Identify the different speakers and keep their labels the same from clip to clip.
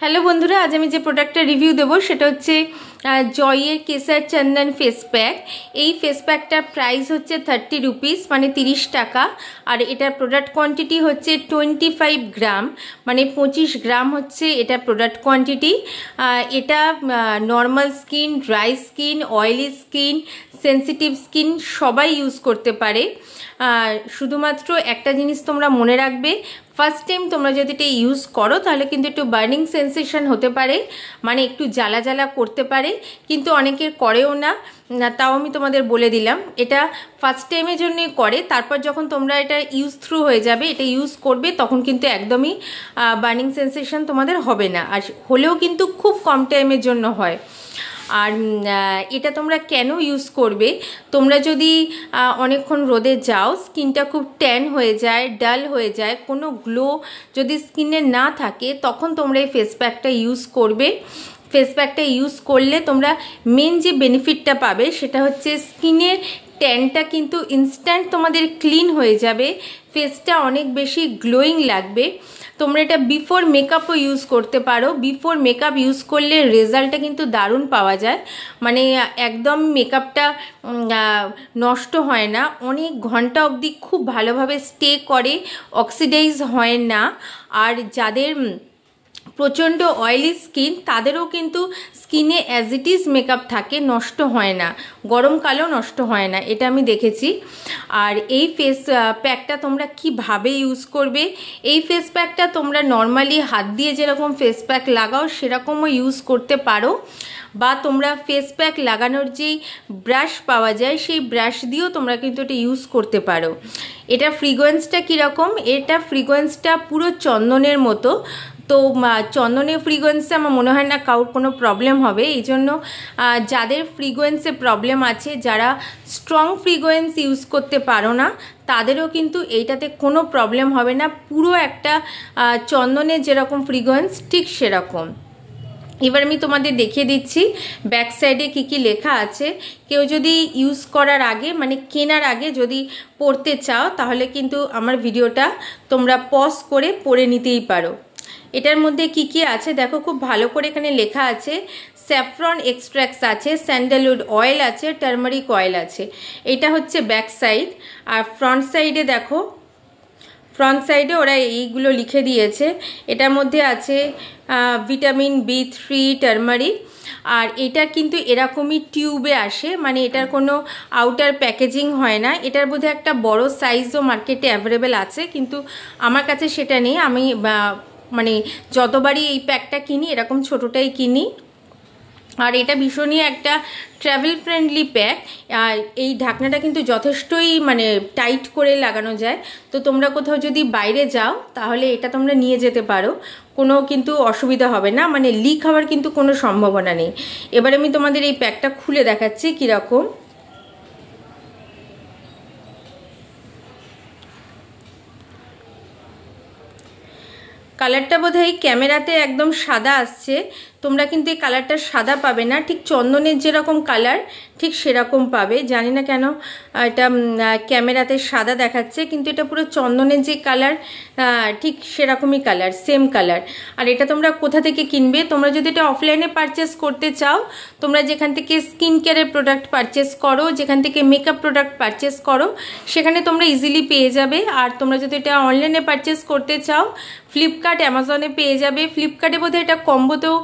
Speaker 1: Hello বন্ধুরা, আজ আমি যে প্রোডাক্টটা রিভিউ দেবো সেটা হচ্ছে জয়ের কেসার চন্দন ফেস প্যাক। এই ফেস প্যাকটার প্রাইস হচ্ছে 30 রুপিস, মানে 30 টাকা। আর এটার প্রোডাক্ট কোয়ান্টিটি হচ্ছে 25 গ্রাম, মানে 25 গ্রাম হচ্ছে এটা প্রোডাক্ট কোয়ান্টিটি। এটা normal skin, dry skin, oily skin, sensitive skin সবাই ইউজ করতে পারে। শুধুমাত্র একটা জিনিস তোমরা মনে রাখবে, ফার্স্ট টাইম তোমরা যদি এটা ইউজ করো তাহলে কিন্তু একটু বার্নিং সেন্সেশন হতে পারে, মানে একটু জ্বালা জ্বালা করতে পারে, কিন্তু অনেকের করেও না। তাও আমি তোমাদের বলে দিলাম, এটা ফার্স্ট টাইমের জন্যই করে। তারপর যখন তোমরা এটা ইউজ থ্রু হয়ে যাবে, এটা ইউজ করবে, তখন কিন্তু একদমই বার্নিং সেন্সেশন তোমাদের হবে না। আর হলেও কিন্তু খুব কম টাইমের জন্য হয়। আর এটা তোমরা কেন ইউজ করবে, তোমরা যদি অনেকক্ষণ রোদে যাও, স্কিনটা খুব ট্যান হয়ে যায়, ডাল হয়ে যায়, কোনো গ্লো যদি স্কিনে না থাকে, তখন তোমরা এই ফেস প্যাকটা ইউজ করবে। ফেস প্যাকটা ইউজ করলে তোমরা মেন যে বেনিফিটটা পাবে সেটা হচ্ছে স্কিনের ট্যানটা কিন্তু ইনস্ট্যান্ট তোমাদের ক্লিন হয়ে যাবে, ফেসটা অনেক বেশি গ্লোয়িং লাগবে। তোমরা এটা বিফোর মেকআপও ইউজ করতে পারো। বিফোর মেকআপ ইউজ করলে রেজাল্টটা কিন্তু দারুণ পাওয়া যায়, মানে একদম মেকআপটা নষ্ট হয় না, অনেক ঘন্টা অবধি খুব ভালোভাবে স্টে করে, অক্সিডাইজ হয় না। আর যাদের প্রচণ্ড অয়েলি স্কিন তাদেরও কিন্তু স্কিনে অ্যাজ ইট ইজ মেকআপ থাকে, নষ্ট হয় না, গরমকালেও নষ্ট হয় না, এটা আমি দেখেছি। আর এই ফেস প্যাকটা তোমরা কিভাবে ইউজ করবে, এই ফেস প্যাকটা তোমরা নর্মালি হাত দিয়ে যেরকম ফেস প্যাক লাগাও সেরকমও ইউজ করতে পারো, বা তোমরা ফেস প্যাক লাগানোর যেই ব্রাশ পাওয়া যায় সেই ব্রাশ দিয়েও তোমরা কিন্তু এটা ইউজ করতে পারো। এটা ফ্রিকোয়েন্সটা কীরকম, এটা ফ্রিকোয়েন্সটা পুরো চন্দনের মতো। তো চন্দনের ফ্রিকোয়েন্সে আমার মনে হয় না কারোর কোনো প্রবলেম হবে। এই জন্য যাদের ফ্রিকোয়েন্সে প্রবলেম আছে, যারা স্ট্রং ফ্রিকোয়েন্স ইউজ করতে পারো না, তাদেরও কিন্তু এইটাতে কোনো প্রবলেম হবে না। পুরো একটা চন্দনের যেরকম ফ্রিকোয়েন্স ঠিক সেরকম। এবার আমি তোমাদের দেখিয়ে দিচ্ছি ব্যাক সাইডে কী কী লেখা আছে। কেউ যদি ইউজ করার আগে, মানে কেনার আগে যদি পড়তে চাও, তাহলে কিন্তু আমার ভিডিওটা তোমরা পজ করে পড়ে নিতেই পারো। এটার মধ্যে কি কি আছে দেখো, খুব ভালো করে এখানে লেখা আছে। স্যাফরন এক্সট্র্যাক্টস আছে, স্যান্ডালউড অয়েল আছে, টার্মারিক অয়েল আছে। এটা হচ্ছে ব্যাক সাইড। আর ফ্রন্ট সাইডে দেখো, ফ্রন্ট সাইডে ওরা এইগুলো লিখে দিয়েছে। এটার মধ্যে আছে ভিটামিন B3, টার্মারিক। আর এটা কিন্তু এরকমই টিউবে আসে, মানে এটার কোনো আউটার প্যাকেজিং হয় না। এটার মধ্যে একটা বড় সাইজও মার্কেটে অ্যাভেলেবেল আছে, কিন্তু আমার কাছে সেটা নেই। আমি মানে যতবারই এই প্যাকটা কিনি এরকম ছোটোটাই কিনি। আর এটা ভীষণই একটা ট্রাভেল ফ্রেন্ডলি প্যাক। আর এই ঢাকনাটা কিন্তু যথেষ্টই মানে টাইট করে লাগানো যায়। তো তোমরা কোথাও যদি বাইরে যাও তাহলে এটা তোমরা নিয়ে যেতে পারো, কোনো কিন্তু অসুবিধা হবে না, মানে লিক হওয়ার কিন্তু কোনো সম্ভাবনা নেই। এবার আমি তোমাদের এই প্যাকটা খুলে দেখাচ্ছি কীরকম। কালারটা বোধহয় ক্যামেরাতে একদম সাদা আসছে, তোমরা কিন্তু এই কালারটা সাদা পাবে না, ঠিক চন্দনের যেরকম কালার ঠিক সেরকম পাবে। জানি না কেন এটা ক্যামেরাতে সাদা দেখাচ্ছে, কিন্তু এটা পুরো চন্দনের যে কালার ঠিক সেরকমই কালার, সেম কালার। আর এটা তোমরা কোথা থেকে কিনবে, তোমরা যদি এটা অফলাইনে পারচেস করতে চাও, তোমরা যেখান থেকে স্কিন কেয়ারের প্রোডাক্ট পারচেস করো, যেখান থেকে মেকআপ প্রোডাক্ট পারচেস করো, সেখানে তোমরা ইজিলি পেয়ে যাবে। আর তোমরা যদি এটা অনলাইনে পারচেস করতে চাও, ফ্লিপকার্ট, অ্যামাজনে পেয়ে যাবে। ফ্লিপকার্টে বোধহয় এটা কম্বোতেও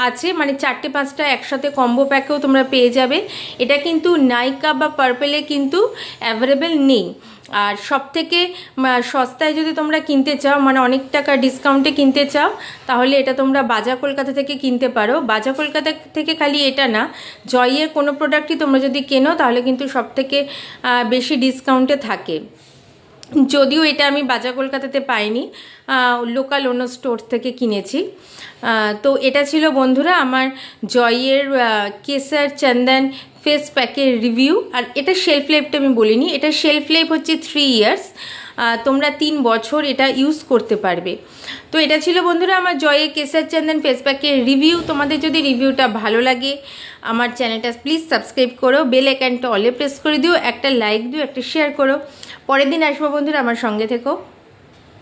Speaker 1: আছে, মানে 4-5টা একসাথে কম্বো প্যাকেও তোমরা পেয়ে যাবে। এটা কিন্তু নাইকা বা পার্পেলে কিন্তু অ্যাভেলেবেল নেই। আর সব থেকে সস্তায় যদি তোমরা কিনতে চাও, মানে অনেক টাকা ডিসকাউন্টে কিনতে চাও, তাহলে এটা তোমরা বাজার কলকাতা থেকে কিনতে পারো। বাজার কলকাতা থেকে খালি এটা না, জয়ের কোনো প্রোডাক্টই তোমরা যদি কেনো তাহলে কিন্তু সব থেকে বেশি ডিসকাউন্টে থাকে। যদিও এটা আমি বাজার কলকাতাতে পাইনি, লোকাল অন্য স্টোর থেকে কিনেছি। তো এটা ছিল বন্ধুরা আমার জয়ের কেসার চন্দন ফেস প্যাকের রিভিউ। আর এটা শেলফ লাইফটা আমি বলিনি, এটা শেলফ লাইফ হচ্ছে 3 ইয়ার্স, তোমরা 3 বছর এটা ইউজ করতে পারবে। তো এটা ছিল বন্ধুরা আমার জয়ের কেসার চন্দন ফেস প্যাকের রিভিউ। তোমাদের যদি রিভিউটা ভালো লাগে আমার চ্যানেলটা প্লিজ সাবস্ক্রাইব করো, বেল আইকনটা অলে প্রেস করে দিও, একটা লাইক দিও, একটা শেয়ার করো। পরের দিন আসবো বন্ধুরা, আমার সঙ্গে থেকো।